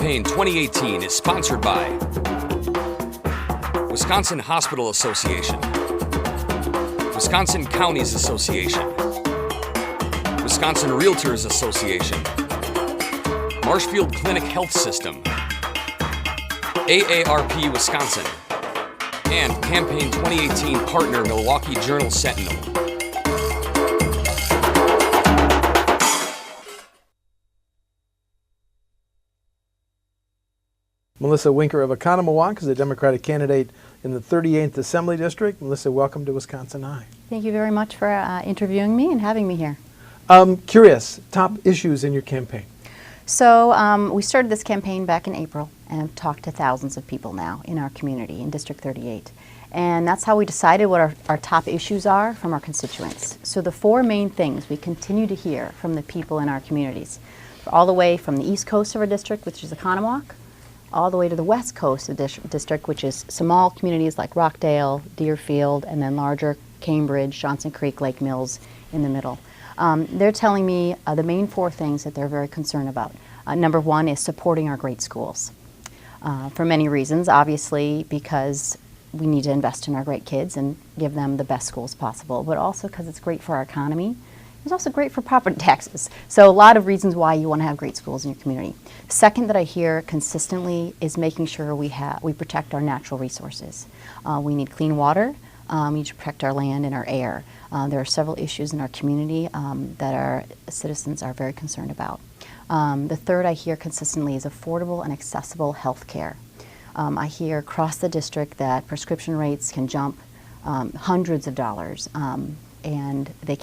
Campaign 2018 is sponsored by Wisconsin Hospital Association, Wisconsin Counties Association, Wisconsin Realtors Association, Marshfield Clinic Health System, AARP Wisconsin, and Campaign 2018 partner Milwaukee Journal Sentinel. Melissa Winker of Oconomowoc is a Democratic candidate in the 38th Assembly District. Melissa, welcome to WisconsinEye. Thank you very much for interviewing me and having me here. Curious, top issues in your campaign? So we started this campaign back in April and have talked to thousands of people now in our community in District 38. And that's how we decided what our top issues are from our constituents. So the four main things we continue to hear from the people in our communities, all the way from the east coast of our district, which is Oconomowoc, all the way to the west coast of the district, which is small communities like Rockdale, Deerfield, and then larger Cambridge, Johnson Creek, Lake Mills in the middle. They're telling me the main four things that they're very concerned about. Number one is supporting our great schools. For many reasons, obviously because we need to invest in our great kids and give them the best schools possible, but also because it's great for our economy. It's also great for property taxes. So a lot of reasons why you want to have great schools in your community. Second that I hear consistently is making sure we protect our natural resources. We need clean water. We need to protect our land and our air. There are several issues in our community that our citizens are very concerned about. The third I hear consistently is affordable and accessible health care. I hear across the district that prescription rates can jump hundreds of dollars and they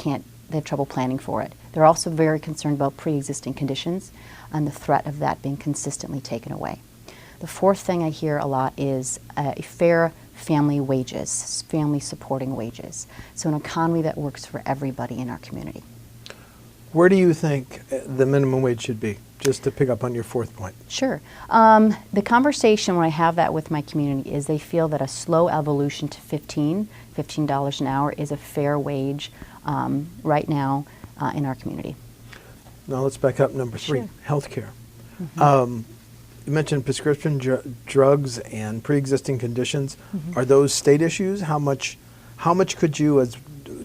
have trouble planning for it. They're also very concerned about pre-existing conditions and the threat of that being consistently taken away. The fourth thing I hear a lot is a fair family wages, family supporting wages. So an economy that works for everybody in our community. Where do you think the minimum wage should be? Just to pick up on your fourth point. Sure. The conversation when I have that with my community is they feel that a slow evolution to $15 an hour is a fair wage right now in our community. Now let's back up. Number three, Sure. health care. You mentioned prescription drugs and pre-existing conditions. Are those state issues? How much could you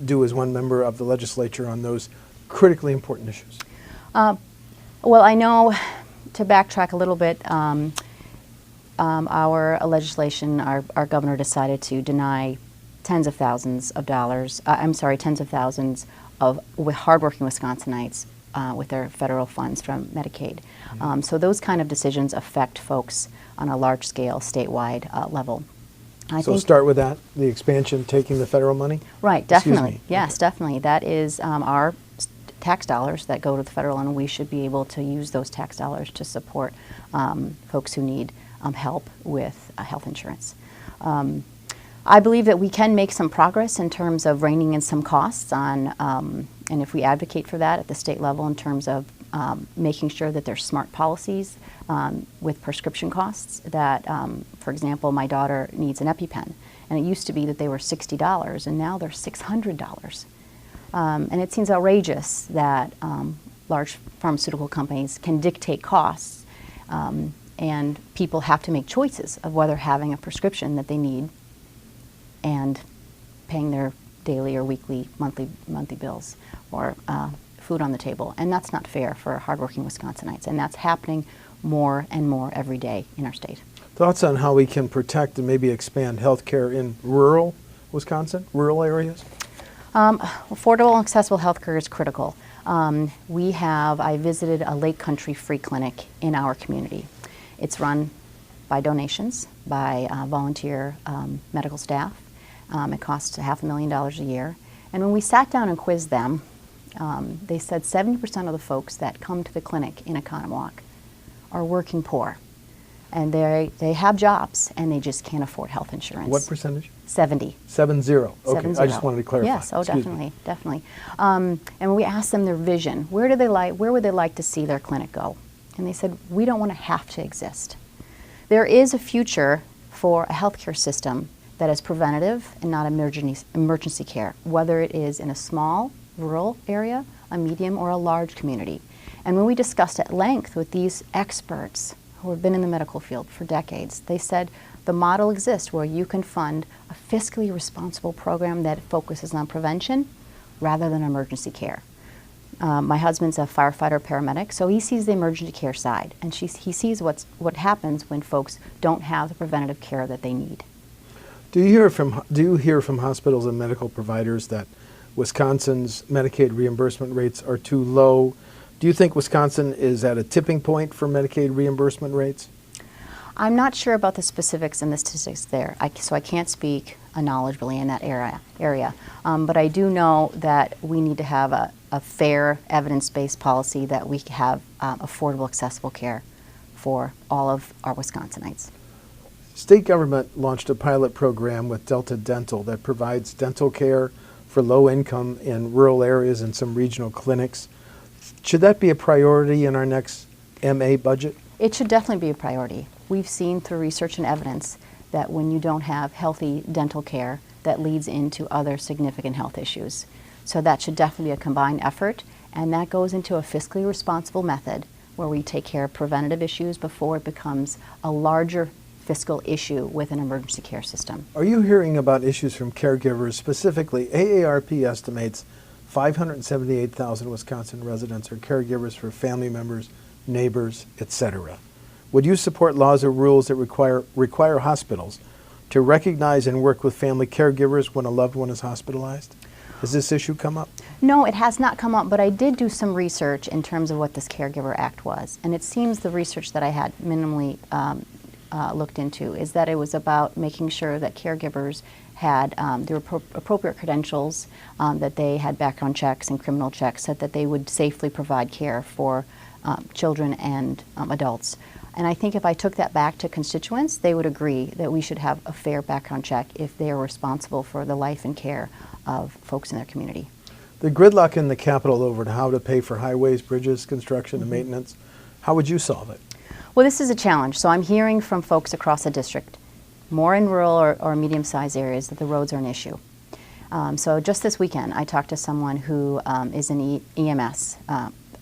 do as one member of the legislature on those critically important issues? Well, I know, to backtrack a little bit, our legislation, our governor decided to deny tens of thousands of hardworking Wisconsinites with their federal funds from Medicaid. So those kind of decisions affect folks on a large scale, statewide level. So start with that, the expansion, taking the federal money? Right, definitely. Yes, definitely. That is our tax dollars that go to the federal, and we should be able to use those tax dollars to support folks who need help with health insurance. I believe that we can make some progress in terms of reining in some costs on, and if we advocate for that at the state level in terms of making sure that there's smart policies with prescription costs that, for example, my daughter needs an EpiPen, and it used to be that they were $60 and now they're $600. And it seems outrageous that large pharmaceutical companies can dictate costs and people have to make choices of whether having a prescription that they need and paying their daily or weekly, monthly bills or food on the table. And that's not fair for hardworking Wisconsinites. And that's happening more and more every day in our state. Thoughts on how we can protect and maybe expand health care in rural Wisconsin, rural areas? Affordable and accessible health care is critical. I visited a Lake Country free clinic in our community. It's run by donations, by volunteer medical staff. It costs $500,000 a year. And when we sat down and quizzed them, they said 70% of the folks that come to the clinic in Oconomowoc are working poor. And they have jobs and they just can't afford health insurance. What percentage? 70. 70. Okay, 70. I just wanted to clarify. Yes, oh, Excuse definitely, me. definitely. And when we asked them their vision, where would they like to see their clinic go? And they said, we don't want to have to exist. There is a future for a healthcare system that is preventative and not emergency care, whether it is in a small rural area, a medium, or a large community. And when we discussed at length with these experts who have been in the medical field for decades. They said the model exists where you can fund a fiscally responsible program that focuses on prevention rather than emergency care. My husband's a firefighter paramedic, so he sees the emergency care side, and he sees what happens when folks don't have the preventative care that they need. Do you hear from hospitals and medical providers that Wisconsin's Medicaid reimbursement rates are too low? Do you think Wisconsin is at a tipping point for Medicaid reimbursement rates? I'm not sure about the specifics and the statistics there, so I can't speak knowledgeably in that area. But I do know that we need to have a fair, evidence-based policy that we have affordable, accessible care for all of our Wisconsinites. State government launched a pilot program with Delta Dental that provides dental care for low income in rural areas and some regional clinics. Should that be a priority in our next MA budget? It should definitely be a priority. We've seen through research and evidence that when you don't have healthy dental care, that leads into other significant health issues. So that should definitely be a combined effort, and that goes into a fiscally responsible method where we take care of preventative issues before it becomes a larger fiscal issue with an emergency care system. Are you hearing about issues from caregivers? Specifically, AARP estimates 578,000 Wisconsin residents are caregivers for family members, neighbors, etc. Would you support laws or rules that require hospitals to recognize and work with family caregivers when a loved one is hospitalized? Has this issue come up? No, it has not come up, but I did do some research in terms of what this Caregiver Act was. And it seems the research that I had minimally looked into is that it was about making sure that caregivers had their appropriate credentials, that they had background checks and criminal checks, so that they would safely provide care for children and adults. And I think if I took that back to constituents, they would agree that we should have a fair background check if they are responsible for the life and care of folks in their community. The gridlock in the Capitol over how to pay for highways, bridges, construction, and maintenance, how would you solve it? Well, this is a challenge. So I'm hearing from folks across the district, more in rural or medium-sized areas, that the roads are an issue. So just this weekend, I talked to someone who is in EMS,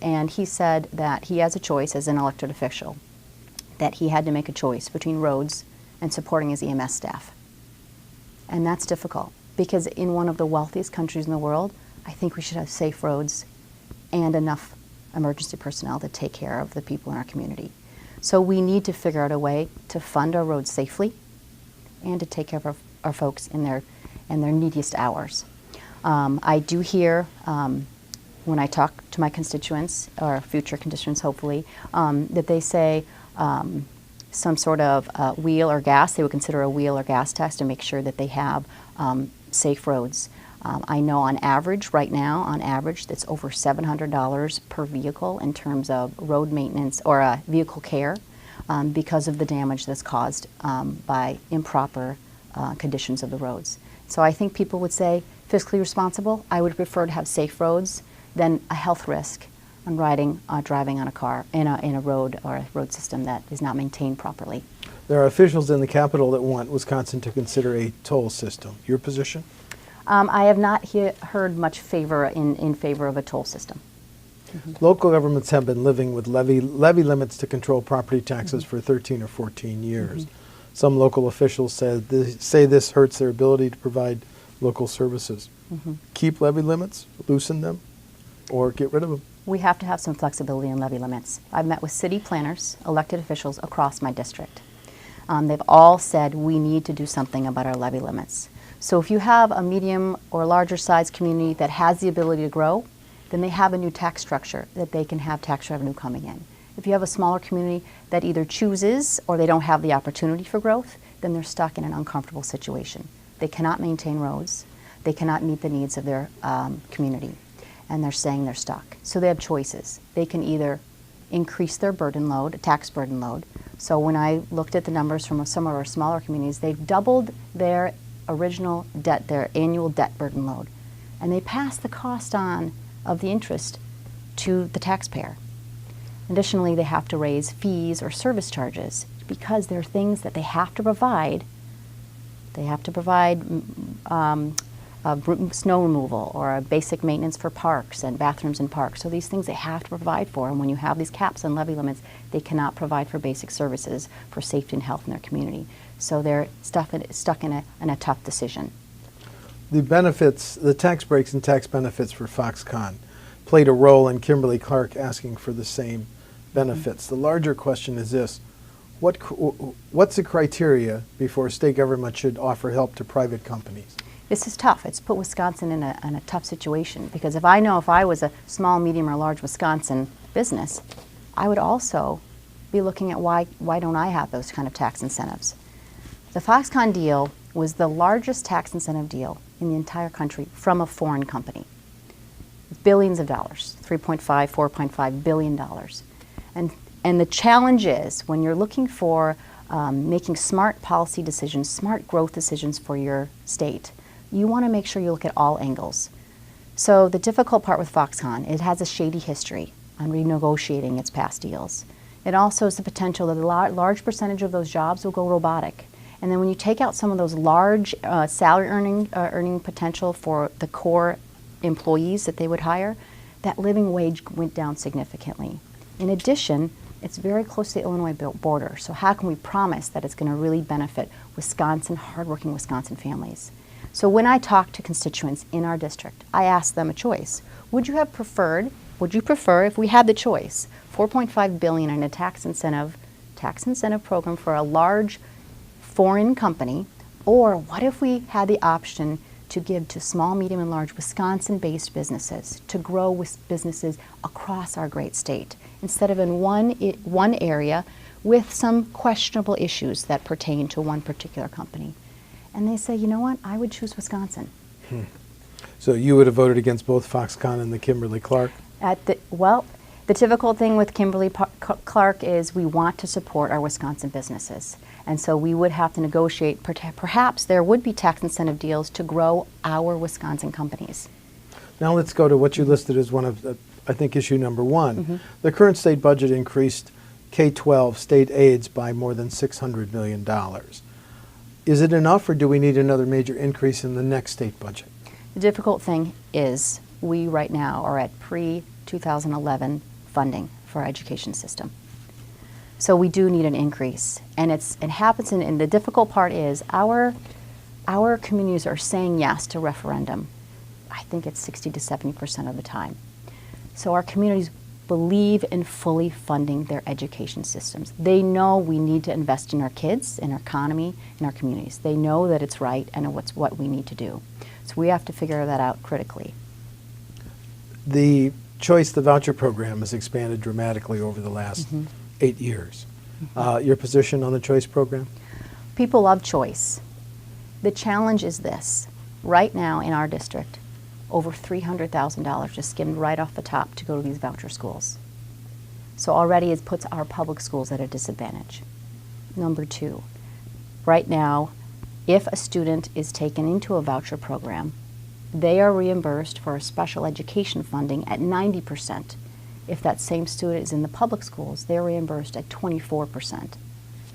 and he said that he has a choice as an elected official, that he had to make a choice between roads and supporting his EMS staff. And that's difficult, because in one of the wealthiest countries in the world, I think we should have safe roads and enough emergency personnel to take care of the people in our community. So we need to figure out a way to fund our roads safely and to take care of our folks in their neediest hours. I do hear when I talk to my constituents, or future constituents hopefully, that they say some sort of wheel or gas, they would consider a wheel or gas test to make sure that they have safe roads. I know on average, right now, on average, that's over $700 per vehicle in terms of road maintenance or vehicle care because of the damage that's caused by improper conditions of the roads. So I think people would say, fiscally responsible, I would prefer to have safe roads than a health risk on driving on a car in a road or a road system that is not maintained properly. There are officials in the Capitol that want Wisconsin to consider a toll system. Your position? I have not heard much favor in favor of a toll system. Mm-hmm. Local governments have been living with levy limits to control property taxes for 13 or 14 years. Mm-hmm. Some local officials say this hurts their ability to provide local services. Mm-hmm. Keep levy limits, loosen them, or get rid of them. We have to have some flexibility in levy limits. I've met with city planners, elected officials across my district. They've all said we need to do something about our levy limits. So if you have a medium or larger size community that has the ability to grow, then they have a new tax structure that they can have tax revenue coming in. If you have a smaller community that either chooses or they don't have the opportunity for growth, then they're stuck in an uncomfortable situation. They cannot maintain roads. They cannot meet the needs of their community, and they're saying they're stuck. So they have choices. They can either increase their burden load, tax burden load. So when I looked at the numbers from some of our smaller communities, they've doubled their original debt, their annual debt burden load, and they pass the cost on of the interest to the taxpayer. Additionally, they have to raise fees or service charges because there are things that they have to provide. They have to provide snow removal or a basic maintenance for parks and bathrooms in parks. So these things they have to provide for, and when you have these caps and levy limits, they cannot provide for basic services for safety and health in their community. So they're stuck in a tough decision. The benefits, the tax breaks and tax benefits for Foxconn played a role in Kimberly-Clark asking for the same benefits. The larger question is this: what's the criteria before state government should offer help to private companies? This is tough. It's put Wisconsin in a tough situation, because if I was a small, medium, or large Wisconsin business, I would also be looking at why don't I have those kind of tax incentives. The Foxconn deal was the largest tax incentive deal in the entire country from a foreign company. Billions of dollars, $4.5 billion. And the challenge is, when you're looking for making smart policy decisions, smart growth decisions for your state, you want to make sure you look at all angles. So the difficult part with Foxconn, it has a shady history on renegotiating its past deals. It also has the potential that a large percentage of those jobs will go robotic. And then when you take out some of those large salary earning potential for the core employees that they would hire, that living wage went down significantly. In addition, it's very close to the Illinois border, so how can we promise that it's going to really benefit Wisconsin, hardworking Wisconsin families? So when I talk to constituents in our district, I ask them a choice. Would you prefer, if we had the choice, $4.5 billion in a tax incentive program for a large foreign company, or what if we had the option to give to small, medium, and large Wisconsin-based businesses to grow with businesses across our great state, instead of in one area with some questionable issues that pertain to one particular company? And they say, you know what, I would choose Wisconsin. So you would have voted against both Foxconn and the Kimberly-Clark? The difficult thing with Kimberly-Clark is we want to support our Wisconsin businesses. And so we would have to negotiate, perhaps there would be tax incentive deals to grow our Wisconsin companies. Now let's go to what you listed as one of, I think, issue number one. Mm-hmm. The current state budget increased K-12 state aids by more than $600 million. Is it enough, or do we need another major increase in the next state budget? The difficult thing is we right now are at pre-2011 funding for our education system. So we do need an increase. And it happens, and the difficult part is our communities are saying yes to referendum. I think it's 60 to 70% of the time. So our communities believe in fully funding their education systems. They know we need to invest in our kids, in our economy, in our communities. They know that it's right and it's what we need to do. So we have to figure that out critically. The voucher program has expanded dramatically over the last 8 years. Your position on the choice program? People love choice. The challenge is this. Right now in our district, over $300,000 just skimmed right off the top to go to these voucher schools. So already it puts our public schools at a disadvantage. Number two, right now, if a student is taken into a voucher program, they are reimbursed for a special education funding at 90%. If that same student is in the public schools, they're reimbursed at 24%. And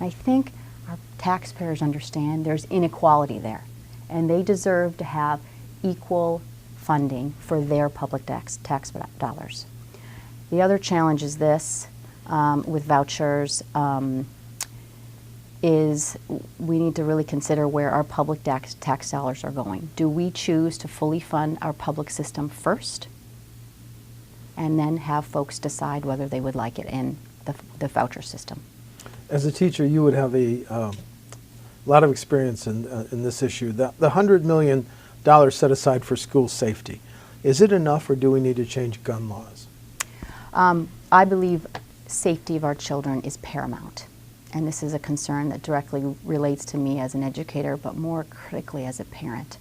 I think our taxpayers understand there's inequality there, and they deserve to have equal funding for their public tax dollars. The other challenge is this, with vouchers, is we need to really consider where our public tax dollars are going. Do we choose to fully fund our public system first, and then have folks decide whether they would like it in the voucher system? As a teacher, you would have a lot of experience in this issue. The $100 million set aside for school safety, is it enough, or do we need to change gun laws? I believe safety of our children is paramount. And this is a concern that directly relates to me as an educator, but more critically as a parent.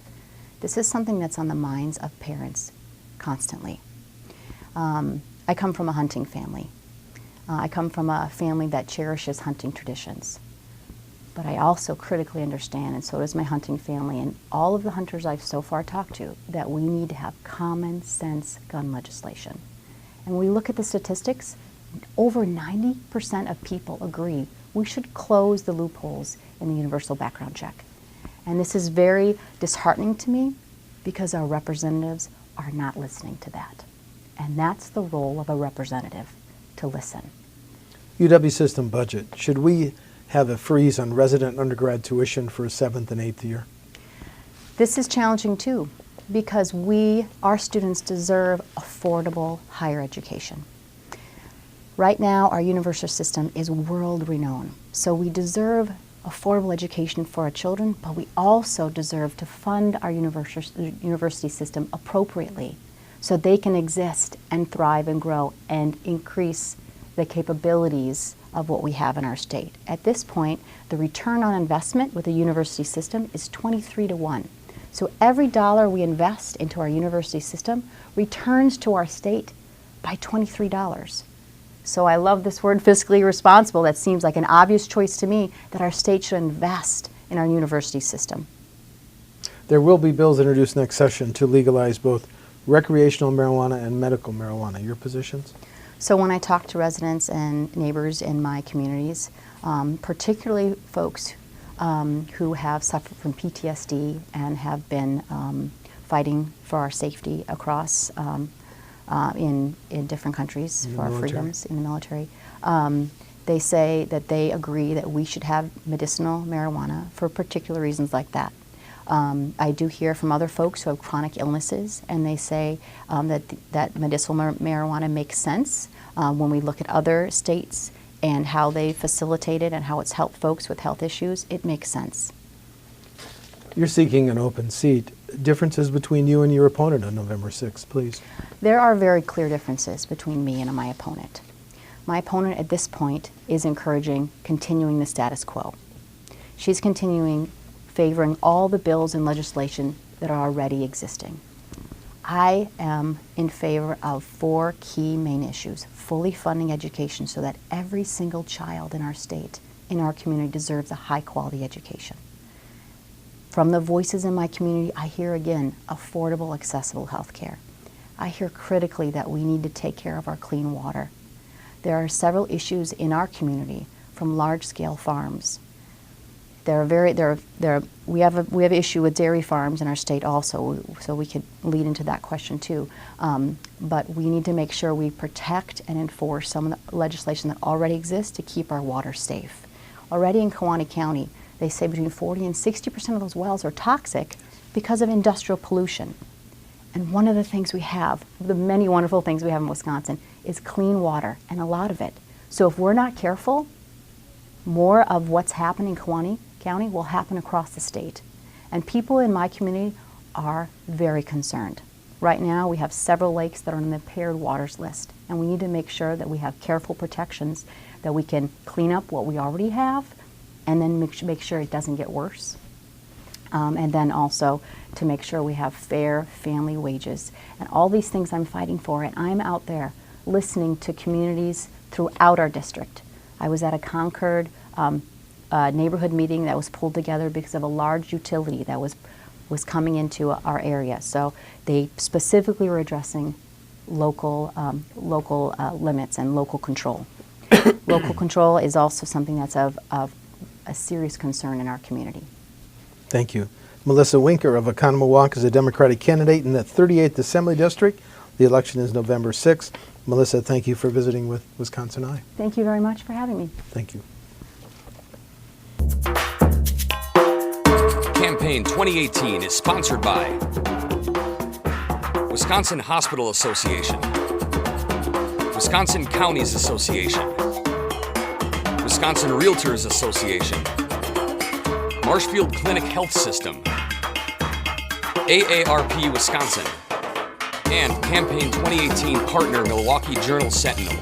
This is something that's on the minds of parents constantly. I come from a hunting family. I come from a family that cherishes hunting traditions. But I also critically understand, and so does my hunting family, and all of the hunters I've so far talked to, that we need to have common sense gun legislation. And when we look at the statistics, over 90% of people agree we should close the loopholes in the universal background check. And this is very disheartening to me, because our representatives are not listening to that. And that's the role of a representative, to listen. UW system budget. Should we have a freeze on resident undergrad tuition for 7th and 8th year? This is challenging too, because our students deserve affordable higher education. Right now, our university system is world renowned, so we deserve affordable education for our children, but we also deserve to fund our university system appropriately so they can exist and thrive and grow and increase the capabilities of what we have in our state. At this point, the return on investment with the university system is 23 to 1. So every dollar we invest into our university system returns to our state by $23. So I love this word fiscally responsible. That seems like an obvious choice to me, that our state should invest in our university system. There will be bills introduced next session to legalize both recreational marijuana and medical marijuana. Your positions? So when I talk to residents and neighbors in my communities, particularly folks who have suffered from PTSD and have been fighting for our safety across in different countries for our freedoms in the military, they say that they agree that we should have medicinal marijuana for particular reasons like that. I do hear from other folks who have chronic illnesses, and they say that medicinal marijuana makes sense when we look at other states and how they facilitate it and how it's helped folks with health issues. It makes sense. You're seeking an open seat. Differences between you and your opponent on November 6th, please. There are very clear differences between me and my opponent. My opponent at this point is encouraging continuing the status quo. She's favoring all the bills and legislation that are already existing. I am in favor of 4 key main issues: fully funding education so that every single child in our state, in our community, deserves a high-quality education. From the voices in my community, I hear again affordable, accessible health care. I hear critically that we need to take care of our clean water. There are several issues in our community, from large-scale farms. We have an issue with dairy farms in our state also, so we could lead into that question too. But we need to make sure we protect and enforce some of the legislation that already exists to keep our water safe. Already in Kewaunee County, they say between 40 and 60% of those wells are toxic because of industrial pollution. And one of the things we have, the many wonderful things we have in Wisconsin, is clean water, and a lot of it. So if we're not careful, more of what's happening in Kewaunee County will happen across the state. And people in my community are very concerned. Right now, we have several lakes that are on the impaired waters list, and we need to make sure that we have careful protections, that we can clean up what we already have, and then make sure it doesn't get worse. And then also to make sure we have fair family wages. And all these things I'm fighting for, and I'm out there listening to communities throughout our district. I was at a Concord neighborhood meeting that was pulled together because of a large utility that was coming into our area. So they specifically were addressing local limits and local control. Local control is also something that's of a serious concern in our community. Thank you. Melissa Winker of Oconomowoc is a Democratic candidate in the 38th Assembly District. The election is November 6th. Melissa, thank you for visiting with WisconsinEye. Thank you very much for having me. Thank you. Campaign 2018 is sponsored by Wisconsin Hospital Association, Wisconsin Counties Association, Wisconsin Realtors Association, Marshfield Clinic Health System, AARP Wisconsin, and Campaign 2018 partner Milwaukee Journal Sentinel.